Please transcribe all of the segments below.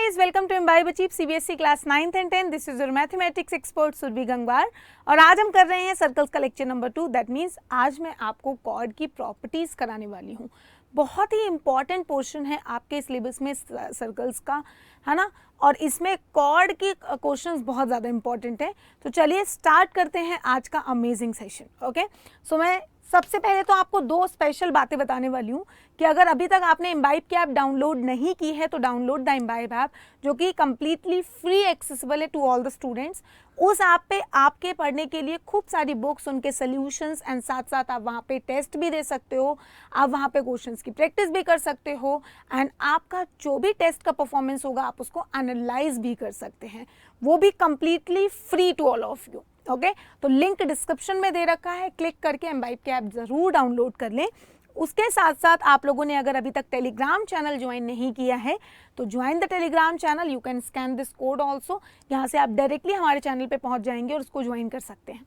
guys, welcome to Imbibe Achieve CBSE class 9th and 10th. This is your mathematics expert Surabhi Gangwar और आज हम कर रहे हैं सर्कल्स का लेक्चर नंबर 2। दैट मीन्स आज मैं आपको कॉर्ड की प्रॉपर्टीज कराने वाली हूँ। बहुत ही इंपॉर्टेंट पोर्शन है आपके सिलेबस में सर्कल्स का, है ना, और इसमें कॉर्ड की क्वेश्चंस बहुत ज़्यादा इंपॉर्टेंट है। तो चलिए स्टार्ट करते हैं आज का अमेजिंग सेशन। ओके, सो मैं सबसे पहले तो आपको दो स्पेशल बातें बताने वाली हूँ कि अगर अभी तक आपने इम्बाइब की ऐप डाउनलोड नहीं की है तो डाउनलोड द इम्बाइब ऐप, जो कि कम्प्लीटली फ्री एक्सेसिबल है टू ऑल द स्टूडेंट्स। उस ऐप पे आपके पढ़ने के लिए खूब सारी बुक्स, उनके सॉल्यूशंस एंड साथ साथ आप वहाँ पे टेस्ट भी दे सकते हो, आप वहाँ पे क्वेश्चंस की प्रैक्टिस भी कर सकते हो एंड आपका जो भी टेस्ट का परफॉर्मेंस होगा आप उसको एनालाइज भी कर सकते हैं, वो भी completely free to all of you. Okay, तो लिंक डिस्क्रिप्शन में दे रखा है, क्लिक करके इम्बाइब की ऐप ज़रूर डाउनलोड कर लें। उसके साथ साथ आप लोगों ने अगर अभी तक टेलीग्राम चैनल ज्वाइन नहीं किया है तो join the Telegram channel. You can scan this code also, यहाँ से आप डायरेक्टली हमारे चैनल पे पहुँच जाएंगे और उसको ज्वाइन कर सकते हैं।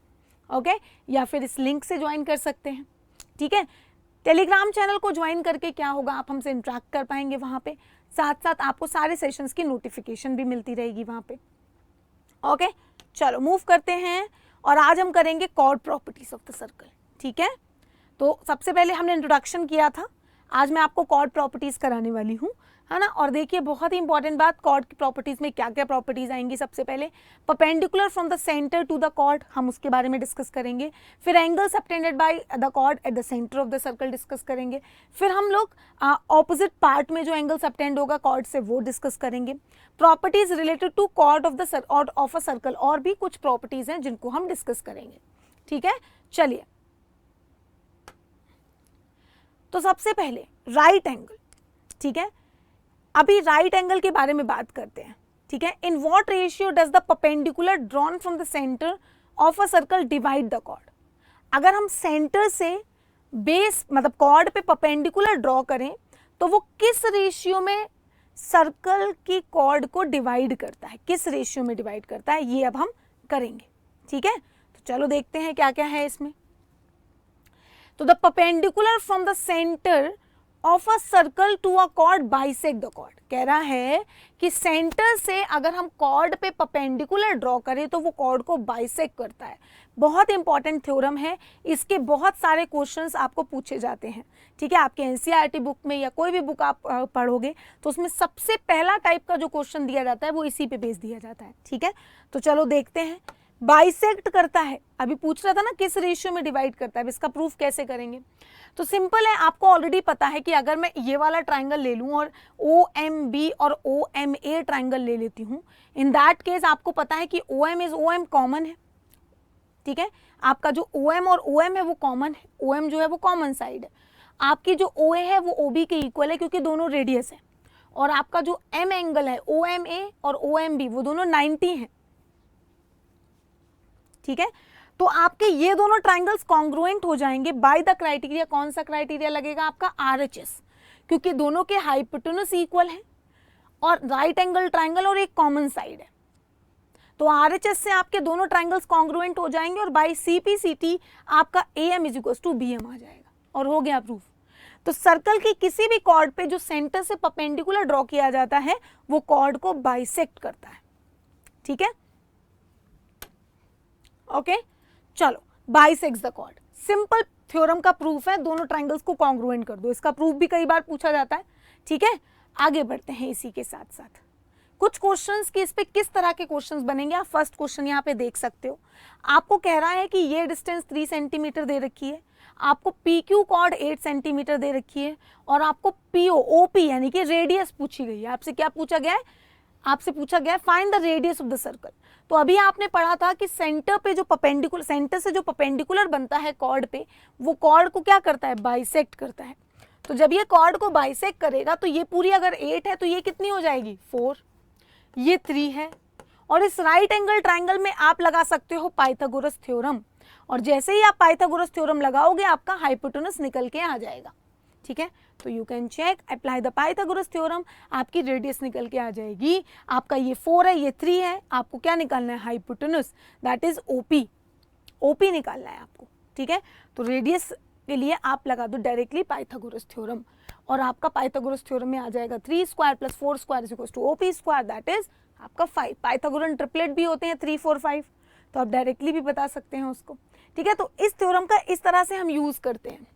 ओके, या फिर इस लिंक से ज्वाइन कर सकते हैं। ठीक है, टेलीग्राम चैनल को ज्वाइन करके क्या होगा, आप हमसे इंटरेक्ट कर पाएंगे वहाँ पे, साथ साथ आपको सारे सेशंस की नोटिफिकेशन भी मिलती रहेगी वहाँ पे। ओके, चलो मूव करते हैं और आज हम करेंगे chord properties of the circle. ठीक है, तो सबसे पहले हमने इंट्रोडक्शन किया था, आज मैं आपको कॉर्ड प्रॉपर्टीज कराने वाली हूँ, है ना। और देखिए बहुत ही इंपॉर्टेंट बात, कॉर्ड की प्रॉपर्टीज में क्या क्या प्रॉपर्टीज आएंगी। सबसे पहले perpendicular from the centre to the chord, हम उसके बारे में डिस्कस करेंगे। फिर angle subtended by the chord at the centre of the circle discuss करेंगे। फिर हम लोग ऑपोजिट पार्ट में जो एंगल सबटेंड होगा कॉर्ड से वो डिस्कस करेंगे। Properties related to chord of a circle, और भी कुछ प्रॉपर्टीज हैं जिनको हम डिस्कस करेंगे। ठीक है, चलिए तो सबसे पहले राइट एंगल। ठीक है, अभी राइट एंगल के बारे में बात करते हैं। ठीक है, in what ratio does the perpendicular drawn from the centre of a circle divide the chord. अगर हम सेंटर से बेस मतलब कॉर्ड पे परपेंडिकुलर ड्रॉ करें तो वो किस रेशियो में सर्कल की कॉर्ड को डिवाइड करता है, किस रेशियो में डिवाइड करता है, ये अब हम करेंगे। ठीक है, तो चलो देखते हैं क्या क्या है इसमें। तो the perpendicular from the centre of a circle to a chord bisect the chord. कह रहा है कि सेंटर से अगर हम कॉर्ड पे परपेंडिकुलर ड्रॉ करें तो वो कॉर्ड को बाइसेक्ट करता है। बहुत इंपॉर्टेंट थ्योरम है, इसके बहुत सारे क्वेश्चंस आपको पूछे जाते हैं। ठीक है, आपके एनसीईआरटी बुक में या कोई भी बुक आप पढ़ोगे तो उसमें सबसे पहला टाइप का जो क्वेश्चन दिया जाता है वो इसी पे बेस दिया जाता है। ठीक है, तो चलो देखते हैं। बाइसेक्ट करता है, अभी पूछ रहा था ना किस रेशियो में डिवाइड करता है, इसका प्रूफ कैसे करेंगे। तो सिंपल है, आपको ऑलरेडी पता है कि अगर मैं ये वाला ट्राइंगल ले लूं और OMB और OMA ट्राइंगल ले लेती हूं, इन दैट केस आपको पता है कि OM इज OM कॉमन है। ठीक है, आपका जो OM और OM है वो कॉमन है, OM जो है वो कॉमन साइड है। आपकी जो OA है वो OB के इक्वल है क्योंकि दोनों रेडियस है, और आपका जो M एंगल है OMA और OMB वो दोनों 90 है। ठीक है, तो आपके ये दोनों ट्राइंगल्स कॉन्ग्रुएंट हो जाएंगे बाय द क्राइटेरिया। कौन सा क्राइटेरिया लगेगा आपका? RHS, क्योंकि दोनों के हाइपोटेनस इक्वल है और राइट एंगल ट्राइंगल और एक कॉमन साइड है, तो RHS से आपके दोनों ट्राइंगल्स कॉन्ग्रुएंट हो जाएंगे और बाय CPCT आपका AM = BM आ जाएगा और हो गया प्रूफ। तो सर्कल की किसी भी कॉर्ड पे जो सेंटर से परपेंडिकुलर ड्रॉ किया जाता है वो कॉर्ड को बाइसेक्ट करता है। ठीक है, ओके, चलो bisects the chord, simple theorem का प्रूफ है, दोनों ट्राइंगल्स को कॉन्ग्रुएंट कर दो। इसका प्रूफ भी कई बार पूछा जाता है। ठीक है, आगे बढ़ते हैं। इसी के साथ साथ कुछ क्वेश्चंस की इस पे किस तरह के क्वेश्चंस बनेंगे, आप फर्स्ट क्वेश्चन यहाँ पे देख सकते हो। आपको कह रहा है कि ये डिस्टेंस 3 सेंटीमीटर दे रखी है, आपको PQ कॉर्ड 8 सेंटीमीटर दे रखी है और आपको PO OP यानी कि रेडियस पूछी गई है। आपसे क्या पूछा गया है? आपसे पूछा गया है find the radius of the circle. तो अभी आपने पढ़ा था कि सेंटर पे जो परपेंडिकुलर, सेंटर से जो परपेंडिकुलर बनता है कॉर्ड पे, वो कॉर्ड को क्या करता है? बाइसेक्ट करता है। तो जब ये कॉर्ड को बाइसेक्ट करेगा तो ये पूरी अगर 8 है तो ये कितनी हो जाएगी? 4, ये 3 है। और इस राइट एंगल ट्राइंगल में आप लगा सकते हो पाइथागोरस थ्योरम, और जैसे ही आप पाइथागोरस थ्योरम लगाओगे आपका हाइपोटेनस निकल के आ जाएगा। ठीक है, तो you can check, apply the Pythagoras theorem, आपकी रेडियस निकल के आ जाएगी। आपका ये 4 है, ये 3 है, आपको क्या निकालना है? हाइपोटेनस, दैट इज OP निकालना है आपको। ठीक है, तो रेडियस के लिए आप लगा दो डायरेक्टली पाइथागोरस थ्योरम। और आपका पाइथागोरस थ्योरम में आ जाएगा 3 square plus 4 square is equal to OP square, that is आपका 5। पाइथागोरन ट्रिपलेट भी होते हैं 3 4 5, तो आप डायरेक्टली भी बता सकते हैं उसको। ठीक है, तो इस थ्योरम का इस तरह से हम यूज करते हैं।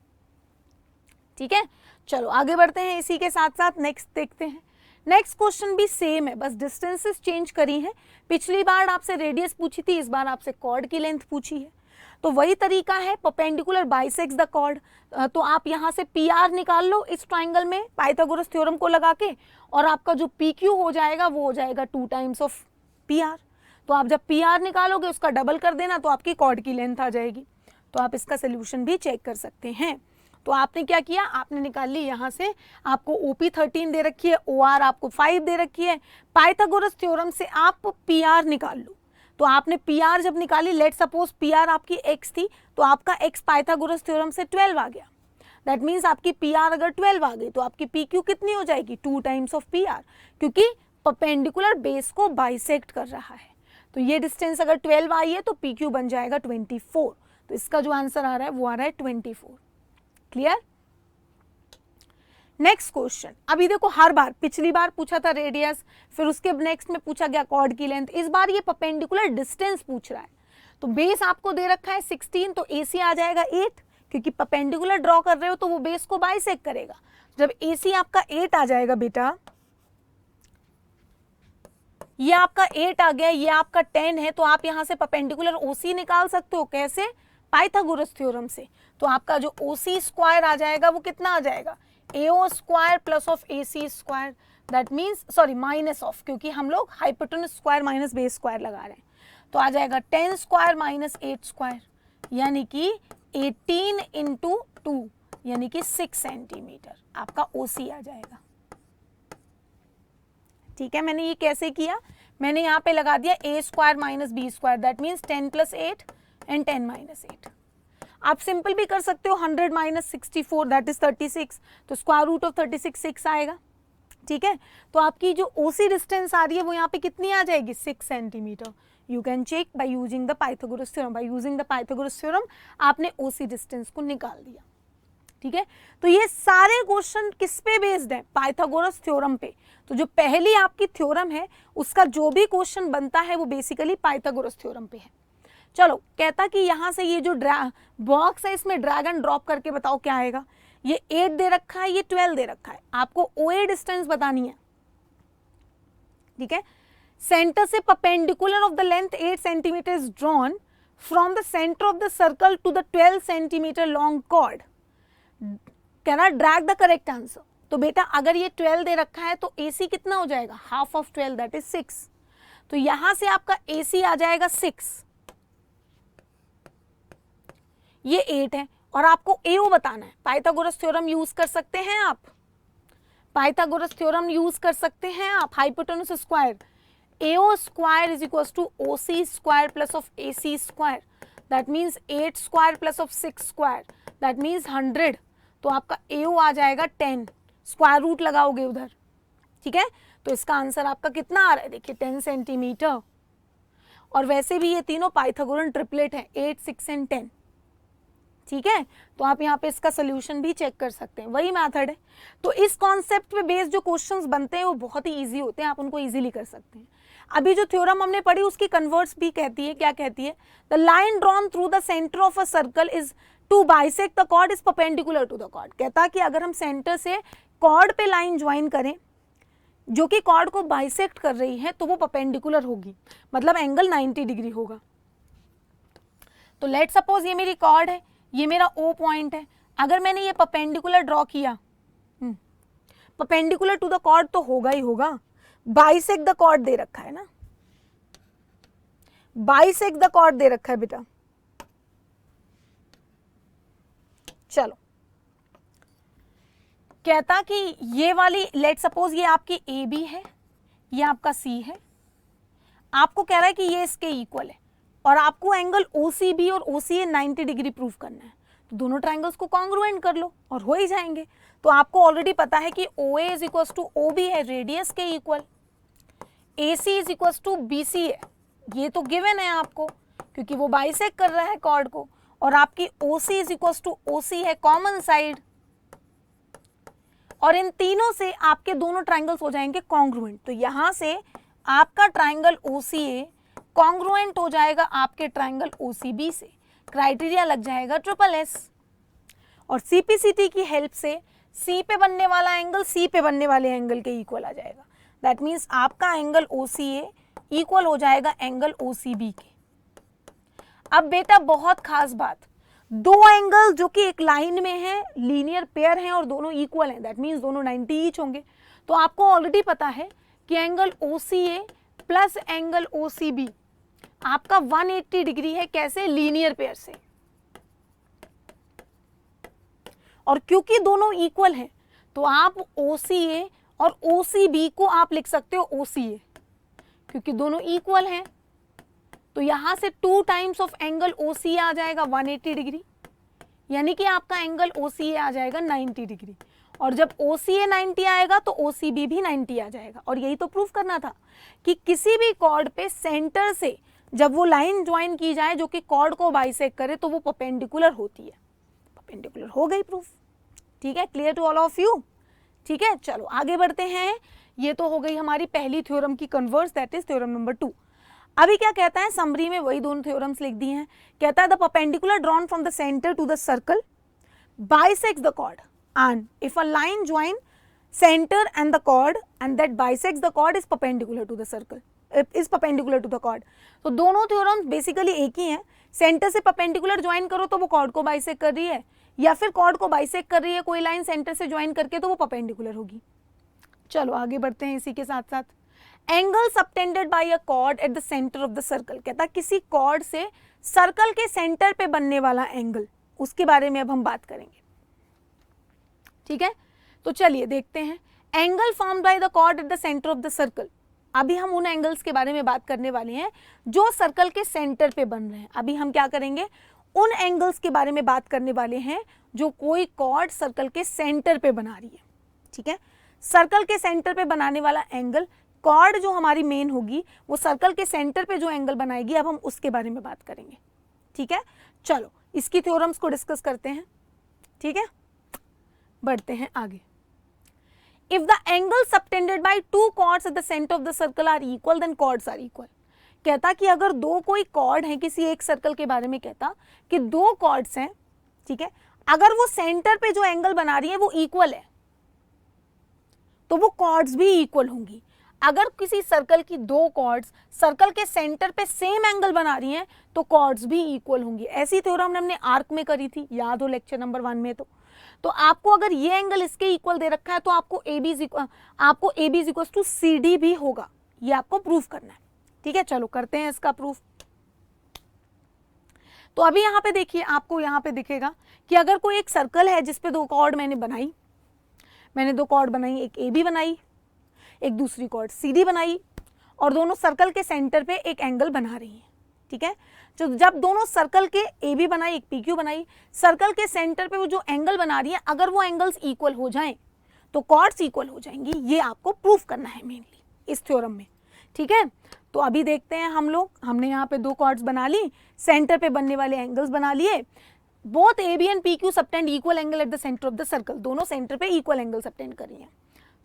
ठीक है, चलो आगे बढ़ते हैं। इसी के साथ साथ नेक्स्ट देखते हैं। नेक्स्ट क्वेश्चन भी सेम है, बस डिस्टेंसेस चेंज करी हैं। पिछली बार आपसे रेडियस पूछी थी, इस बार आपसे कॉर्ड की लेंथ पूछी है। तो वही तरीका है, परपेंडिकुलर बाइसेक्स द कॉर्ड। तो आप यहाँ से पी आर निकाल लो इस ट्राइंगल में पाइथागोरस थ्योरम को लगा के, और आपका जो पी क्यू हो जाएगा वो हो जाएगा 2 टाइम्स ऑफ पी आर। तो आप जब पी आर निकालोगे उसका डबल कर देना, तो आपकी कॉर्ड की लेंथ आ जाएगी। तो आप इसका सोल्यूशन भी चेक कर सकते हैं। तो आपने क्या किया, आपने निकाल ली यहाँ से, आपको ओपी 13 दे रखी है, ओ आर आपको 5 दे रखी है। पाइथागोरस थ्योरम से आप पी आर निकाल लो। तो आपने पी आर जब निकाली, लेट सपोज पी आर आपकी x थी, तो आपका x पाइथागोरस थ्योरम से 12 आ गया। दैट मीन्स आपकी पी आर अगर 12 आ गई तो आपकी पी क्यू कितनी हो जाएगी, 2 टाइम्स ऑफ पी आर, क्योंकि परपेंडिकुलर बेस को बाइसेक्ट कर रहा है। तो ये डिस्टेंस अगर 12 आई है तो पी क्यू बन जाएगा 24। तो इसका जो आंसर आ रहा है वो आ रहा है 24। क्लियर। नेक्स्ट क्वेश्चन, अभी देखो हर बार, पिछली बार पूछा था रेडियस, फिर उसके नेक्स्ट में पूछा गया कॉर्ड की लेंथ, इस बार ये परपेंडिकुलर डिस्टेंस पूछ रहा है। तो बेस आपको दे रखा है 16, तो AC आ जाएगा 8, क्योंकि परपेंडिकुलर ड्रॉ कर रहे हो तो वो बेस को बाइसेक्ट करेगा। जब AC आपका 8 आ जाएगा बेटा, ये आपका 8 आ गया, ये आपका 10 है, तो आप यहां से परपेंडिकुलर OC निकाल सकते हो। कैसे, पाइथागोरस थ्योरम से। तो आपका जो OC स्क्वायर आ जाएगा वो कितना आ जाएगा, AO square plus of AC square, that means sorry minus of, क्योंकि हम लोग hypotenuse square minus base square लगा रहे हैं। तो आ जाएगा 10 स्क्वायर माइनस 8 स्क्वायर, यानी कि 18 इंटू 2 यानी कि 6 सेंटीमीटर आपका OC आ जाएगा। ठीक है, मैंने ये कैसे किया, मैंने यहाँ पे लगा दिया a square minus B square, that means 10 plus 8 and 10 minus 8। आप सिंपल भी कर सकते हो, 100 माइनस 64 दैट इज 36, तो स्क्वायर रूट ऑफ 36 6 आएगा। ठीक है, तो आपकी जो OC डिस्टेंस आ रही है वो यहाँ पे कितनी आ जाएगी, 6 centimetre. You can check by using the Pythagoras theorem. By using the Pythagoras theorem आपने OC डिस्टेंस को निकाल दिया। ठीक है, तो ये सारे क्वेश्चन किस पे बेस्ड है, पाइथागोरस थ्योरम पे। तो जो पहली आपकी थ्योरम है उसका जो भी क्वेश्चन बनता है वो बेसिकली पाइथागोरस थ्योरम पे है। चलो, कहता कि यहां से ये जो बॉक्स है इसमें ड्रैग एंड ड्रॉप करके बताओ क्या आएगा। ये 8 दे रखा है, ये 12 दे रखा है, आपको OA डिस्टेंस बतानी है। ठीक है, सेंटर से perpendicular of the length 8 centimetre is drawn from the centre of the circle to the 12 centimetre long chord, can not drag the correct answer. तो बेटा अगर ये 12 दे रखा है तो AC कितना हो जाएगा, हाफ ऑफ 12 दैट इज 6। तो यहां से आपका AC आ जाएगा 6, ये 8 है, और आपको AO बताना है। पाइथागोरस थ्योरम यूज कर सकते हैं आप, पाइथागोरस थ्योरम यूज कर सकते हैं आप, hypotenuse square AO square is equal to OC square plus of AC square, that means 8 square plus of 6 square, that means 100। तो आपका AO आ जाएगा 10, स्क्वायर रूट लगाओगे उधर। ठीक है, तो इसका आंसर आपका कितना आ रहा है, देखिए 10 सेंटीमीटर। और वैसे भी ये तीनों पाइथागोरन ट्रिपलेट है, 8 6 एंड 10। ठीक है, तो आप यहाँ पे इसका सोल्यूशन भी चेक कर सकते हैं, वही मेथड है। तो इस कॉन्सेप्ट पे बेस्ड जो क्वेश्चंस बनते हैं वो बहुत ही इजी होते हैं, आप उनको इजीली कर सकते हैं। अभी जो थ्योरम हमने पढ़ी उसकी कन्वर्ट्स भी कहती है, क्या कहती है, the line drawn through the centre of a circle is to bisect the chord is perpendicular to the chord. कहता कि अगर हम सेंटर से कॉर्ड पे लाइन ज्वाइन करें जो कि कॉर्ड को बाइसेक्ट कर रही है तो वो परपेंडिकुलर होगी, मतलब एंगल 90 डिग्री होगा। तो लेट सपोज ये मेरी कॉर्ड है, ये मेरा O पॉइंट है, अगर मैंने ये परपेंडिकुलर ड्रॉ किया, परपेंडिकुलर टू द कॉर्ड तो होगा ही होगा, बाइसेक्ट द कॉर्ड दे रखा है ना, बाइसेक्ट द कॉर्ड दे रखा है बेटा। चलो, कहता कि ये वाली लेट सपोज ये आपकी AB है, ये आपका C है, आपको कह रहा है कि ये इसके इक्वल है और आपको एंगल OCB और OCA 90 डिग्री प्रूव करना है। तो दोनों ट्राइंगल्स को कॉन्ग्रुएंट कर लो और हो ही जाएंगे। तो आपको ऑलरेडी पता है कि OA is equal to OB है, रेडियस के equal, AC is equal to BC है, ये तो गिवन है आपको क्योंकि वो बाइसेक्ट कर रहा है कॉर्ड को, और आपकी OC is equal to OC है, कॉमन साइड, और इन तीनों से आपके दोनों ट्राइंगल्स हो जाएंगे कॉन्ग्रुएंट। तो यहां से आपका ट्राइंगल OCA कॉन्ग्रुएंट हो जाएगा आपके ट्राइंगल OCB से, क्राइटेरिया लग जाएगा SSS। और CPCT की हेल्प से C पे बनने वाला एंगल C पे बनने वाले एंगल के इक्वल आ जाएगा। दैट मीन्स आपका एंगल OCA इक्वल हो जाएगा एंगल OCB के। अब बेटा बहुत खास बात, दो एंगल जो कि एक लाइन में है, लीनियर पेयर हैं और दोनों इक्वल हैं, दैट मीन्स दोनों 90 ईच होंगे। तो आपको ऑलरेडी पता है कि angle OCA plus angle OCB आपका 180 डिग्री है, कैसे? लीनियर पेयर से। और क्योंकि दोनों इक्वल हैं तो आप OCA और OCB को आप लिख सकते हो OCA, क्योंकि दोनों इक्वल हैं। तो यहां से 2 टाइम्स ऑफ एंगल OCA आ जाएगा 180 डिग्री, यानी कि आपका एंगल OCA आ जाएगा 90 डिग्री। और जब OCA 90 आएगा तो OCB भी 90 आ जाएगा। और यही तो प्रूफ करना था कि किसी भी कॉर्ड पे सेंटर से जब वो लाइन ज्वाइन की जाए जो कि कॉर्ड को बाइसेक्ट करे तो वो परपेंडिकुलर होती है। परपेंडिकुलर हो गई प्रूफ, ठीक है? Clear to all of you? ठीक है, चलो आगे बढ़ते हैं। ये तो हो गई हमारी पहली थ्योरम की converse, that is theorem number 2। अभी क्या कहता है, समरी में वही दोनों थ्योरम्स लिख दी हैं। कहता है the perpendicular drawn from the centre to the circle bisects the chord and if a line join centre and the chord and that bisects the chord is perpendicular to the circle, is perpendicular to the chord. तो दोनों theorems basically एक ही हैं। Centre से perpendicular join करो तो वो cord को bisect कर रही है, या फिर कॉर्ड को बाइसेक्ट कर रही है कोई लाइन सेंटर से ज्वाइन करके, तो वो परपेंडिकुलर होगी। चलो आगे बढ़ते हैं इसी के साथ साथ। Angle subtended bye a cord at the centre of the circle, कहता किसी कॉर्ड से सर्कल के सेंटर पे बनने वाला एंगल, उसके बारे में अब हम बात करेंगे। ठीक है, तो चलिए देखते हैं। Angle formed by the chord at the centre of the circle, अभी हम उन एंगल्स के बारे में बात करने वाले हैं जो सर्कल के सेंटर पे बन रहे हैं। अभी हम क्या करेंगे, उन एंगल्स के बारे में बात करने वाले हैं जो कोई कॉर्ड सर्कल के सेंटर पे बना रही है। ठीक है, सर्कल के सेंटर पे बनाने वाला एंगल, कॉर्ड जो हमारी मेन होगी वो सर्कल के सेंटर पे जो एंगल बनाएगी, अब हम उसके बारे में बात करेंगे। ठीक है, चलो इसकी थ्योरम्स को डिस्कस करते हैं। ठीक है, बढ़ते हैं आगे। If the angle subtended by two chords at the centre of the circle are equal, then chords are equal. कहता कि अगर दो कोई कॉर्ड है, किसी एक सर्कल के बारे में कहता कि दो कॉर्ड्स हैं, ठीक है, अगर वो सेंटर पे जो एंगल बना रही है वो इक्वल है तो वो कॉर्ड्स भी इक्वल होंगी। अगर किसी सर्कल की दो कॉर्ड्स सर्कल के सेंटर पे सेम एंगल बना रही हैं तो कॉर्ड्स भी इक्वल होंगी। ऐसी थ्योरम हमने आर्क में करी थी, याद हो लेक्चर नंबर 1 में। तो आपको अगर ये एंगल इसके इक्वल दे रखा है तो आपको AB is equal to CD भी होगा, ये आपको प्रूफ करना है। ठीक है, चलो करते हैं इसका प्रूफ। तो अभी यहाँ पे देखिए, आपको यहाँ पे दिखेगा कि अगर कोई एक सर्कल है जिसपे दो कॉर्ड मैंने दो कॉर्ड बनाई, एक AB बनाई, एक दूसरी कॉर्ड CD बनाई, और दोनों सर्कल के सेंटर पे एक एंगल बना रही हैं। ठीक है, तो जब दोनों सर्कल के AB बनाई, एक PQ बनाई, सर्कल के सेंटर पे वो जो एंगल बना रही है, अगर वो एंगल्स इक्वल हो जाएं तो कॉर्ड्स इक्वल हो जाएंगी। ये आपको प्रूफ करना है मेनली इस थ्योरम में। ठीक है, तो अभी देखते हैं हम लोग। हमने यहाँ पे दो कॉर्ड्स बना ली, सेंटर पे बनने वाले एंगल्स बना लिए। Both AB and PQ subtend equal angle at the centre of the circle, दोनों सेंटर पे इक्वल एंगल सबटेंड कर रही हैं।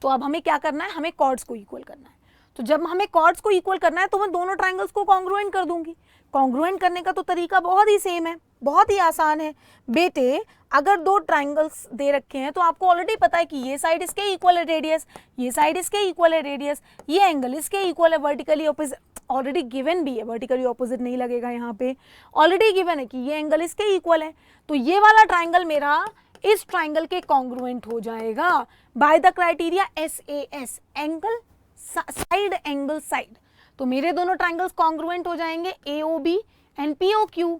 तो अब हमें क्या करना है, हमें कॉर्ड्स को इक्वल करना है। तो जब हमें कॉर्ड्स को इक्वल करना है तो मैं दोनों ट्राइंगल्स को कॉन्ग्रुएंट कर दूंगी। कॉन्ग्रुएंट करने का तो तरीका बहुत ही सेम है, बहुत ही आसान है बेटे। अगर दो ट्राइंगल्स दे रखे हैं तो आपको ऑलरेडी पता है कि ये साइड इसके इक्वल है रेडियस, ये साइड इसके इक्वल है रेडियस, ये एंगल इसके इक्वल है, वर्टिकली ऑपोजिट ऑलरेडी गिवन भी है, वर्टिकली ऑपोजिट नहीं लगेगा यहाँ पे, ऑलरेडी गिवन है कि ये एंगल इसके इक्वल है। तो ये वाला ट्राइंगल मेरा इस ट्राइंगल के कॉन्ग्रुएंट हो जाएगा by the criteria SAS, angle side angle side. तो मेरे दोनों ट्राइंगल्स कॉन्ग्रुएंट हो जाएंगे AOB एंड POQ,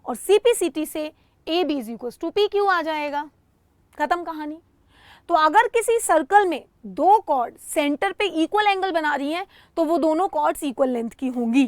और CPCT से AB is equal to PQ आ जाएगा। खत्म कहानी। तो अगर किसी सर्कल में दो कॉर्ड सेंटर पे इक्वल एंगल बना रही हैं तो वो दोनों कॉर्ड्स इक्वल लेंथ की होंगी।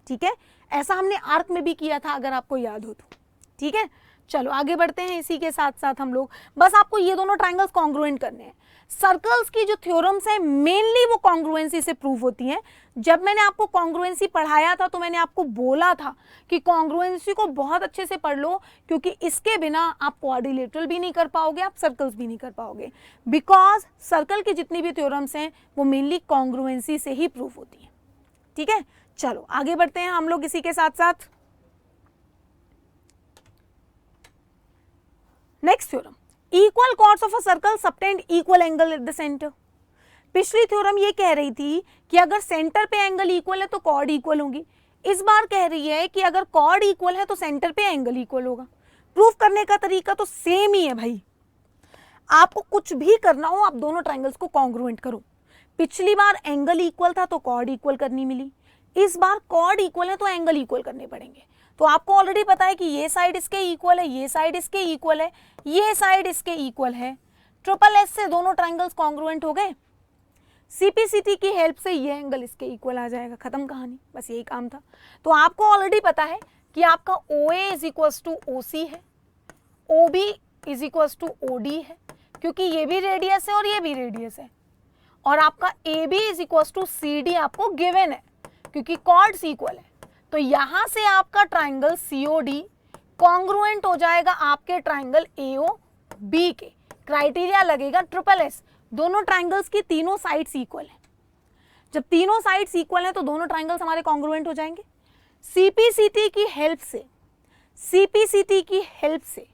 ठीक है, ऐसा हमने आर्क में भी किया था अगर आपको याद हो तो। ठीक है, चलो आगे बढ़ते हैं। इसी के साथ साथ हम लोग बस आपको ये दोनों ट्राइंगल्स कॉन्ग्रुएंट करने हैं। सर्कल्स की जो थ्योरम्स हैं मेनली वो कॉन्ग्रुएंसी से प्रूव होती हैं। जब मैंने आपको कॉन्ग्रुएंसी पढ़ाया था तो मैंने आपको बोला था कि कॉन्ग्रुएंसी को बहुत अच्छे से पढ़ लो, क्योंकि इसके बिना आप क्वाड्रिलेटरल भी नहीं कर पाओगे, आप सर्कल्स भी नहीं कर पाओगे, बिकॉज सर्कल की जितनी भी थ्योरम्स हैं वो मेनली कॉन्ग्रुएंसी से ही प्रूव होती हैं। ठीक है, चलो आगे बढ़ते हैं हम लोग इसी के साथ साथ। Next theorem, equal chords of a circle subtend equal angle at the centre. पिछली थ्योरम ये कह रही थी कि अगर सेंटर पे एंगल इक्वल है तो कॉर्ड इक्वल होंगी। इस बार कह रही है कि अगर कॉर्ड इक्वल है तो सेंटर पे एंगल इक्वल होगा। प्रूफ करने का तरीका तो सेम ही है भाई, आपको कुछ भी करना हो आप दोनों ट्रायंगल्स को कॉन्ग्रुएंट करो। पिछली बार एंगल इक्वल था तो कॉर्ड इक्वल करनी मिली, इस बार कॉर्ड इक्वल है तो एंगल इक्वल करने पड़ेंगे। तो आपको ऑलरेडी पता है कि ये साइड इसके इक्वल है, ये साइड इसके इक्वल है, ये साइड इसके इक्वल है। ट्रिपल एस से दोनों ट्रायंगल्स कॉन्ग्रुएंट हो गए। सीपीसीटी की हेल्प से ये एंगल इसके इक्वल आ जाएगा, खत्म कहानी, बस यही काम था। तो आपको ऑलरेडी पता है कि आपका OA is equals to OC है, OB is equals to OD है, क्योंकि ये भी रेडियस है और ये भी रेडियस है, और आपका AB is equals to CD आपको गिवन है क्योंकि कॉर्ड्स इक्वल है। तो यहां से आपका ट्राइंगल COD कॉन्ग्रुएंट हो जाएगा आपके ट्राइंगल AOB के। क्राइटेरिया लगेगा ट्रिपल एस, दोनों ट्राइंगल्स की तीनों साइड्स इक्वल है। जब तीनों साइड्स इक्वल हैं तो दोनों ट्राइंगल्स हमारे कॉन्ग्रुएंट हो जाएंगे। सीपीसीटी की हेल्प से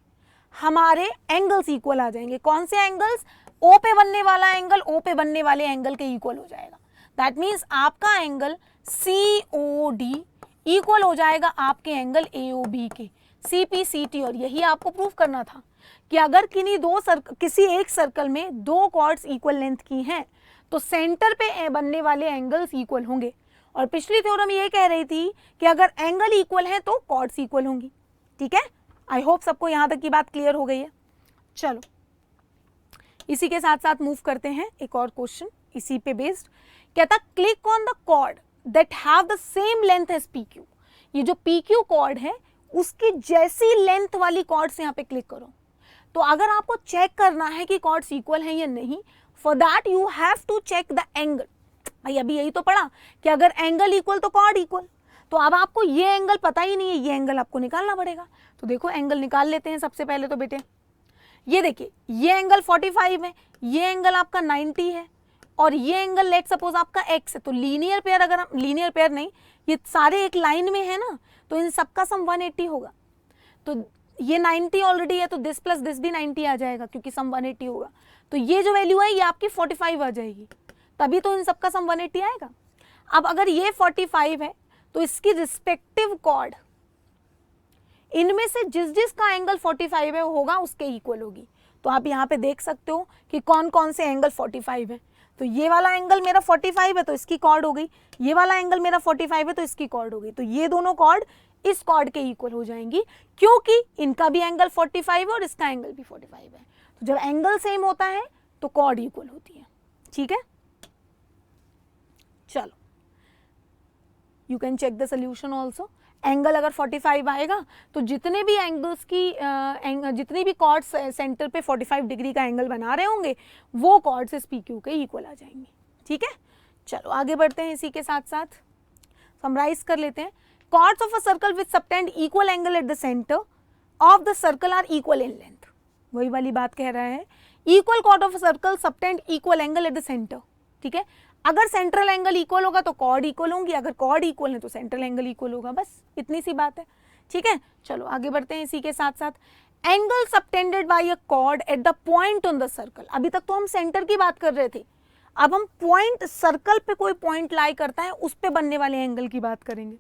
हमारे एंगल्स इक्वल आ जाएंगे। कौन से एंगल्स? O पे बनने वाला एंगल O पे बनने वाले एंगल के इक्वल हो जाएगा। दैट मीन्स आपका एंगल COD इक्वल हो जाएगा आपके एंगल AOB के, CPCT। और यही आपको प्रूव करना था कि अगर किसी एक सर्कल में दो कॉर्ड्स इक्वल लेंथ की हैं तो सेंटर पे बनने वाले एंगल्स इक्वल होंगे। और पिछली थ्योरम ये कह रही थी कि अगर एंगल इक्वल है तो कॉर्ड्स इक्वल होंगी। ठीक है, आई होप सबको यहां तक की बात क्लियर हो गई है। चलो इसी के साथ साथ मूव करते हैं एक और क्वेश्चन इसी पे बेस्ड। कहता click on the chord that have the same length as PQ। ये जो PQ कॉर्ड है उसकी जैसी लेंथ वाली कॉर्ड्स यहाँ पे क्लिक करो। तो अगर आपको चेक करना है कि कॉर्ड्स इक्वल हैं या नहीं, for that you have to check the angle. भाई अभी यही तो पढ़ा कि अगर एंगल इक्वल तो कॉर्ड इक्वल। तो अब आपको ये एंगल पता ही नहीं है, ये एंगल आपको निकालना पड़ेगा। तो देखो एंगल निकाल लेते हैं सबसे पहले तो बेटे। ये देखिए ये एंगल 45 है, ये एंगल आपका 90 है, और ये एंगल लेट सपोज आपका x है। तो लीनियर पेयर, अगर हम लीनियर पेयर नहीं, ये सारे एक लाइन में है ना, तो इन सबका सम 180 होगा। तो ये 90 ऑलरेडी है तो दिस प्लस दिस भी 90 आ जाएगा क्योंकि सम 180 होगा। तो ये जो वैल्यू है ये आपकी 45 आ जाएगी, तभी तो इन सबका सम 180 आएगा। अब अगर ये 45 है तो इसकी रिस्पेक्टिव कॉर्ड इनमें से जिस जिस का एंगल 45 है होगा उसके इक्वल होगी। तो आप यहाँ पे देख सकते हो कि कौन कौन से एंगल 45 है। तो ये वाला एंगल मेरा 45 है तो इसकी कॉर्ड हो गई, ये वाला एंगल मेरा 45 है तो इसकी कॉर्ड हो गई। तो ये दोनों कॉर्ड इस कॉर्ड के इक्वल हो जाएंगी क्योंकि इनका भी एंगल 45 है और इसका एंगल भी 45 है। तो जब एंगल सेम होता है तो कॉर्ड इक्वल होती है। ठीक है, चलो you can check the solution also. Angle अगर 45 आएगा तो जितने भी एंगल्स की जितनी भी कॉर्ड्स सेंटर पे 45 डिग्री का एंगल बना रहे होंगे वो कॉर्ड्स इस PQ के इक्वल आ जाएंगे। ठीक है, चलो आगे बढ़ते हैं। इसी के साथ साथ समराइज कर लेते हैं। Chords of a circle with subtend equal angle at the centre of the circle are equal in length. वही वाली बात कह रहा है, equal chord of a circle subtend equal angle at the centre. ठीक है, अगर सेंट्रल एंगल इक्वल होगा तो कॉर्ड इक्वल होंगी, अगर कॉर्ड इक्वल है तो सेंट्रल एंगल इक्वल होगा, बस इतनी सी बात है। ठीक है, चलो आगे बढ़ते हैं। इसी के साथ साथ angle subtended bye a cord at the point on the circle. अभी तक तो हम सेंटर की बात कर रहे थे, अब हम पॉइंट, सर्कल पे कोई पॉइंट लाई करता है उस पे बनने वाले एंगल की बात करेंगे।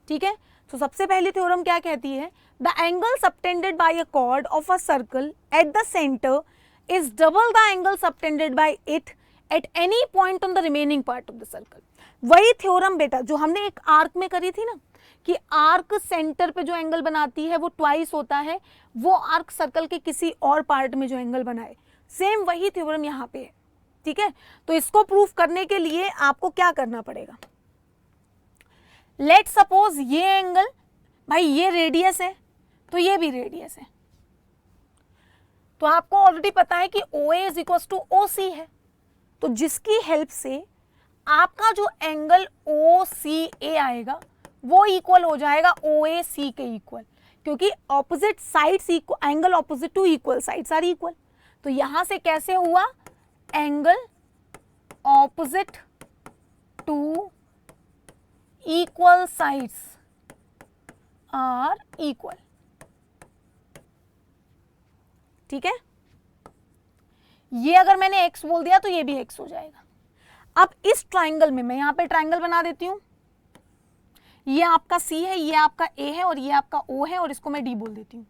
ठीक है, तो सबसे पहली थ्योरम क्या कहती है? The angle subtended bye a cord of a circle eight the centre is double the angle subtended bye it at any point on the remaining part of the circle. वही थ्योरम बेटा जो हमने एक arc में करी थी ना, कि आर्क सेंटर पे जो एंगल बनाती है वो ट्वाइस होता है, वो आर्क सर्कल के किसी और पार्ट में जो एंगल बनाए, सेम वही थ्योरम यहाँ पे है। ठीक है, तो इसको प्रूफ करने के लिए आपको क्या करना पड़ेगा? लेट सपोज ये एंगल, भाई ये रेडियस है तो ये भी रेडियस है, तो आपको ऑलरेडी पता है कि OA is equal to OC है, तो जिसकी हेल्प से आपका जो एंगल OCA आएगा वो इक्वल हो जाएगा OAC के इक्वल, क्योंकि opposite sides angle opposite to equal sides are equal. तो यहां से कैसे हुआ, angle opposite to equal sides are equal. ठीक है, ये अगर मैंने x बोल दिया तो ये भी x हो जाएगा। अब इस ट्राइंगल में मैं यहां पे ट्राइंगल बना देती हूं, ये आपका C है, ये आपका A है और ये आपका O है, और इसको मैं D बोल देती हूं।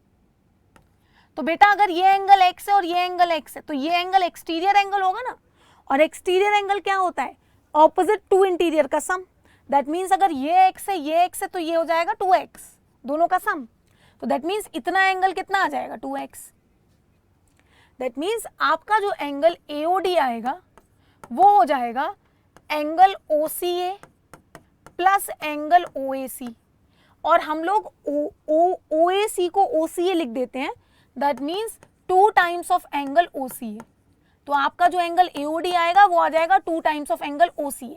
तो बेटा अगर ये एंगल x है और ये एंगल x है तो ये एंगल एक्सटीरियर एंगल होगा ना, और एक्सटीरियर एंगल क्या होता है, ऑपोजिट टू इंटीरियर का सम। दैट मीन्स अगर ये x है ये x है तो ये हो जाएगा 2x, दोनों का सम। तो दैट मीन्स इतना एंगल कितना आ जाएगा, 2x। दैट मीन्स आपका जो एंगल AOD आएगा वो हो जाएगा angle OCA plus angle OAC, और हम लोग OAC को OCA लिख देते हैं। That means 2 times of angle OCA। तो आपका जो एंगल AOD आएगा वो आ जाएगा 2 times of angle OCA।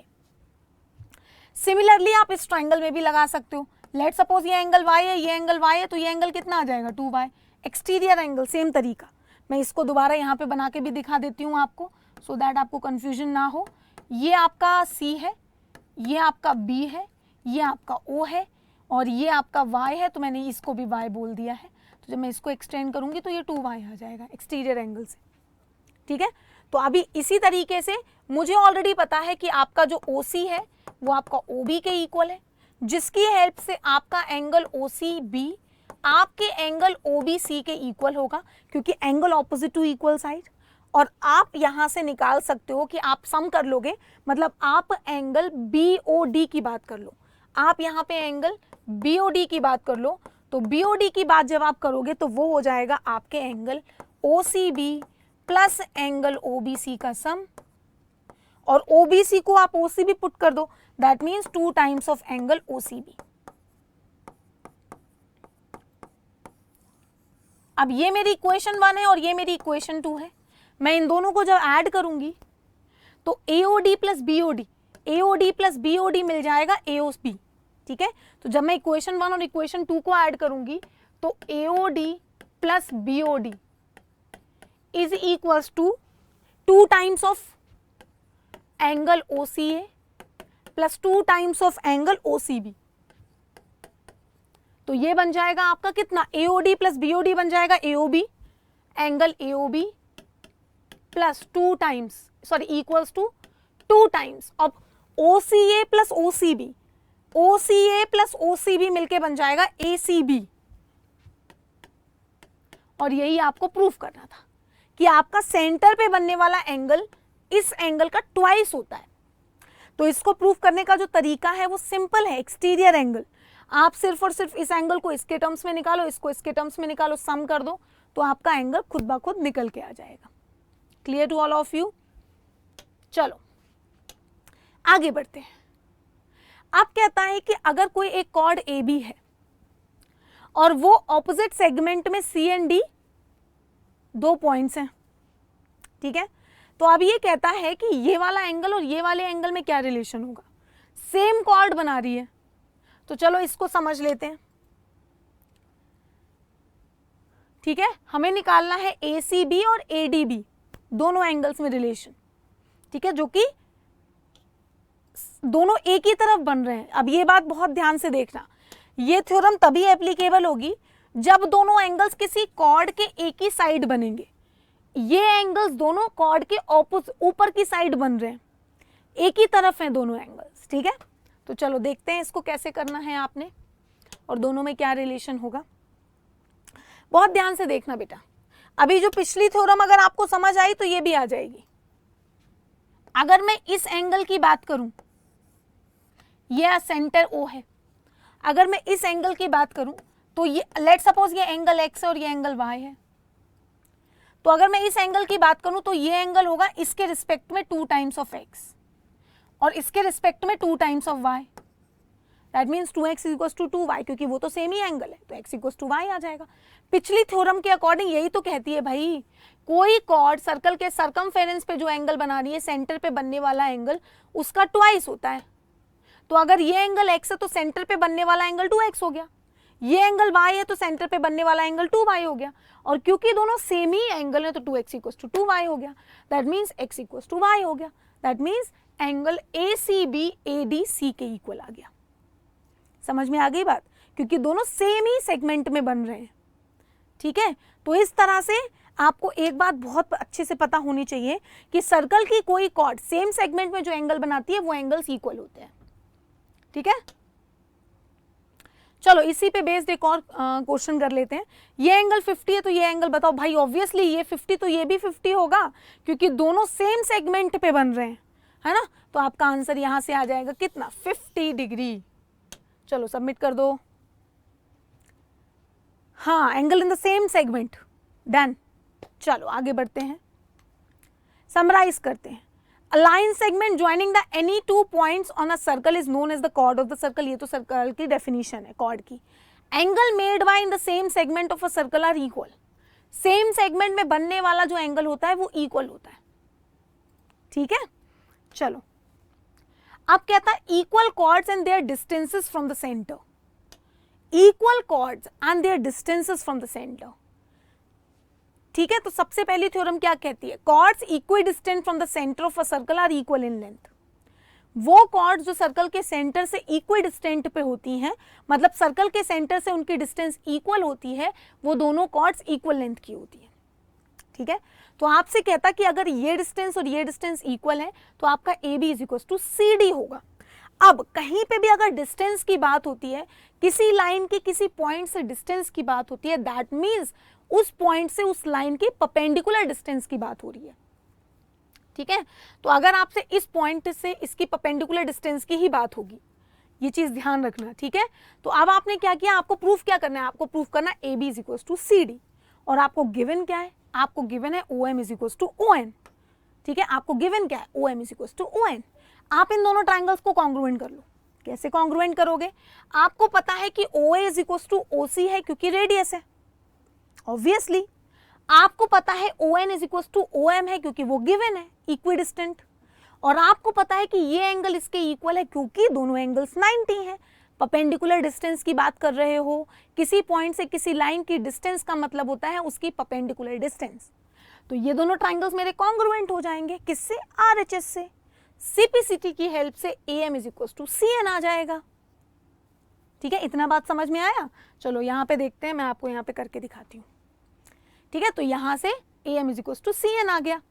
Similarly आप इस ट्राइंगल में भी लगा सकते हो। लेट सपोज ये एंगल Y है, ये एंगल Y है, तो ये एंगल कितना आ जाएगा, 2y। एक्सटीरियर एंगल सेम तरीका, मैं इसको दोबारा यहाँ पे बना के भी दिखा देती हूँ आपको, सो दैट आपको कंफ्यूजन ना हो। ये आपका C है, ये आपका B है, ये आपका O है, और ये आपका Y है, तो मैंने इसको भी Y बोल दिया है। तो जब मैं इसको एक्सटेंड करूंगी तो ये 2y आ जाएगा एक्सटीरियर एंगल से। ठीक है, तो अभी इसी तरीके से मुझे ऑलरेडी पता है कि आपका जो OC है वो आपका OB के इक्वल है, जिसकी हेल्प से आपका एंगल OCB आपके एंगल OBC के इक्वल होगा, क्योंकि angle opposite to equal side. और आप यहां से निकाल सकते हो कि आप सम कर लोगे, मतलब आप एंगल BOD की बात कर लो, आप यहाँ पे एंगल BOD की बात कर लो, तो BOD की बात जब आप करोगे तो वो हो जाएगा आपके angle OCB plus angle OBC का सम, और OBC को आप OCB पुट कर दो, that means 2 times of angle OCB। अब ये मेरी इक्वेशन 1 है और ये मेरी इक्वेशन 2 है। मैं इन दोनों को जब ऐड करूंगी तो AOD plus BOD, AOD plus BOD मिल जाएगा AOB। ठीक है, तो जब मैं इक्वेशन 1 और इक्वेशन 2 को ऐड करूंगी तो AOD plus BOD is equals to 2 times of angle OCA plus 2 times of angle OCB। तो ये बन जाएगा आपका कितना, AOD प्लस BOD बन जाएगा AOB, angle AOB plus 2 times, sorry equals to 2 times अब OCA plus OCB, OCA plus OCB मिलके बन जाएगा ACB। और यही आपको प्रूफ करना था कि आपका सेंटर पे बनने वाला एंगल इस एंगल का ट्वाइस होता है। तो इसको प्रूफ करने का जो तरीका है वो सिंपल है, एक्सटीरियर एंगल। आप सिर्फ और सिर्फ इस एंगल को इसके टर्म्स में निकालो, इसको इसके टर्म्स में निकालो, सम कर दो, तो आपका एंगल खुद ब खुद निकल के आ जाएगा। Clear to all of you? चलो आगे बढ़ते हैं। अब कहता है कि अगर कोई एक कॉर्ड AB है और वो ऑपोजिट सेगमेंट में C एंड D 2 पॉइंट्स हैं, ठीक है, तो अब ये कहता है कि ये वाला एंगल और ये वाले एंगल में क्या रिलेशन होगा। सेम कॉर्ड बना रही है, तो चलो इसको समझ लेते हैं। ठीक है, हमें निकालना है ACB और ADB दोनों एंगल्स में रिलेशन। ठीक है, जो कि दोनों एक ही तरफ बन रहे हैं। अब ये बात बहुत ध्यान से देखना, ये थ्योरम तभी एप्लीकेबल होगी जब दोनों एंगल्स किसी कॉर्ड के एक ही साइड बनेंगे। ये एंगल्स दोनों कॉर्ड के ऊपर की साइड बन रहे हैं, एक ही तरफ हैं दोनों एंगल्स। ठीक है, तो चलो देखते हैं इसको कैसे करना है आपने और दोनों में क्या रिलेशन होगा। बहुत ध्यान से देखना बेटा, अभी जो पिछली थ्योरम अगर आपको समझ आई तो ये भी आ जाएगी। अगर मैं इस एंगल की बात करूं, ये सेंटर O है, अगर मैं इस एंगल की बात करूं तो ये लेट सपोज ये एंगल X है और ये एंगल Y है, तो अगर मैं इस एंगल की बात करूं तो ये एंगल होगा इसके रिस्पेक्ट में 2 टाइम्स ऑफ X और इसके रिस्पेक्ट में 2 times of Y। That means 2x equals to 2y, क्योंकि वो तो सेम ही एंगल है तो x इक्वल्स टू y आ जाएगा। पिछली थ्योरम के अकॉर्डिंग यही तो कहती है भाई, कोई कॉर्ड सर्कल के सर्कमफेरेंस पे जो एंगल बना रही है, सेंटर पे बनने वाला एंगल उसका ट्वाइस होता है। तो अगर ये एंगल x है तो सेंटर पे बनने वाला एंगल 2x हो गया, ये एंगल y है तो सेंटर पे बनने वाला एंगल 2y हो गया, और क्योंकि दोनों सेम ही एंगल है तो 2x इक्वल्स टू 2y हो गया, that means x equals to y हो गया, that means angle ACB ADC के इक्वल आ गया। समझ में आ गई बात, क्योंकि दोनों सेम ही सेगमेंट में बन रहे हैं। ठीक है, तो इस तरह से आपको एक बात बहुत अच्छे से पता होनी चाहिए कि सर्कल की कोई कॉर्ड सेम सेगमेंट में जो एंगल बनाती है वो एंगल्स इक्वल होते हैं। ठीक है, चलो इसी पे बेस्ड एक और क्वेश्चन कर लेते हैं। ये एंगल 50 है तो ये एंगल बताओ। भाई ऑब्वियसली ये 50 तो ये भी 50 होगा, क्योंकि दोनों सेम सेगमेंट पे बन रहे हैं, है ना। तो आपका आंसर यहां से आ जाएगा कितना, 50 डिग्री। चलो सबमिट कर दो। हाँ, angle in the same segment, done. चलो आगे बढ़ते हैं, समराइज करते हैं। A line segment joining the any two points on a circle is known as the chord of the circle। ये तो सर्कल की डेफिनेशन है chord की। Angle made by in the same segment of a circle are equal। Same segment में बनने वाला जो angle होता है वो इक्वल होता है। ठीक है, चलो अब कहता है equal chords and their distances from the center। Equal chords and their distances from the center। ठीक है, तो सबसे पहली थ्योरम क्या कहती है, chords equidistant from the centre of a circle are equal in length. वो कॉर्ड्स जो सर्कल के सेंटर से इक्विडिस्टेंट पे होती हैं, मतलब सर्कल के सेंटर से उनकी डिस्टेंस इक्वल होती है, वो दोनों कॉर्ड्स इक्वल लेंथ की होती है। ठीक है, तो आपसे कहता कि अगर ये डिस्टेंस और ये डिस्टेंस इक्वल है तो आपका AB is equal to CD होगा। अब कहीं पे भी अगर डिस्टेंस की बात होती है, किसी लाइन के किसी पॉइंट से डिस्टेंस की बात होती है, दैट मीन्स उस पॉइंट से उस लाइन की परपेंडिकुलर डिस्टेंस की बात हो रही है। ठीक है, तो अगर आपसे इस पॉइंट से इसकी परपेंडिकुलर डिस्टेंस की ही बात होगी, ये चीज ध्यान रखना। ठीक है, तो अब आपने क्या किया, आपको प्रूफ क्या करना है, आपको प्रूफ करना AB is equal to CD, और आपको गिवन क्या है, आपको गिवन है OM is equal to ON। ठीक है, आपको गिवन क्या है, OM is equal to ON। आप इन दोनों ट्राइंगल्स को कॉन्ग्रुएंट कर लो। कैसे कॉन्ग्रुएंट करोगे, आपको पता है कि OA is equal to OC है क्योंकि रेडियस है, ऑब्वियसली। आपको पता है ON is equal to OM है क्योंकि वो गिवन है, इक्विडिस्टेंट। और आपको पता है कि ये एंगल इसके इक्वल है क्योंकि दोनों एंगल्स 90 हैं। परपेंडिकुलर डिस्टेंस की बात कर रहे हो, किसी पॉइंट से किसी लाइन की डिस्टेंस का मतलब होता है उसकी परपेंडिकुलर डिस्टेंस। तो ये दोनों ट्राइंगल्स मेरे कॉन्ग्रुएंट हो जाएंगे, किससे, RHS से। CPCT की हेल्प से AM is equal to CN आ जाएगा। ठीक है, इतना बात समझ में आया। चलो यहाँ पे देखते हैं, मैं आपको यहाँ पे करके दिखाती हूँ। ठीक है, तो यहाँ से AM is equal to CN आ गया।